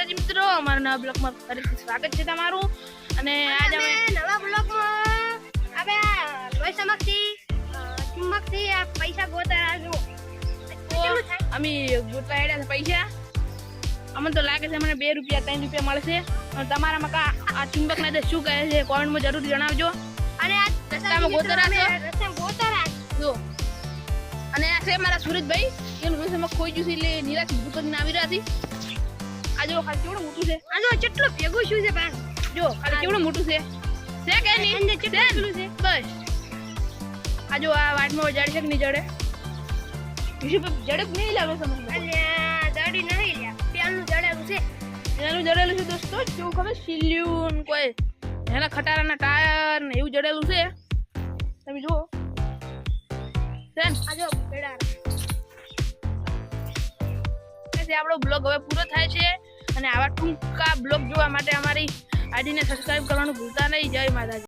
માતાજી મિત્રો, અમારા નવા બ્લોગમાં ફરીથી સ્વાગત છે તમારું. અને આજ અમે નવા બ્લોગમાં હવે લોહી સમક્ષથી ચુંબકથી આ પૈસા ગોતા જો અમે ગોતવા હેડ્યા છે પૈસા. અમને તો લાગે છે મને 2 રૂપિયા 3 રૂપિયા મળશે. અને તમારામાં આ ચુંબકને તે શું કહે છે કોમેન્ટમાં જરૂર જણાવજો. અને આ રસ્તામાં ગોતરા છો રસ્તામાં ગોતરા જો. અને આ છે મારા સુરજભાઈ, એનું રોષમાં ખોઈ ગયું છે એટલે નિરાશ ભૂખ કરીને આવી રહ્યા હતી. આ જો ખાલી કેવડું મોટું છે, આનો કેટલું ભેગું શું છે બા જો ખાલી કેવડું મોટું છે કે નહીં અંદર કેટલું છે બસ. આ જો આ વાટમાં જડે છે કે નહીં જડે, જડક નહીં લાગે સમજ. અલ્યા દાડી નહીં લ્યા પેલનું જડેલું છે એનું જડેલું છે દોસ્તો, કેવું ખબર સિલ્યુન કોઈ એના ખટારાના ટાયર ને એવું જડેલું છે. તમે જુઓ છે ને. આ જો પેડા આપણો બ્લોગ હવે પૂરો થાય છે. અને આવા ટૂંકા બ્લોગ જોવા માટે અમારી આઈડીને સબસ્ક્રાઇબ કરવાનું ભૂલતા નહીં. જય માતાજી.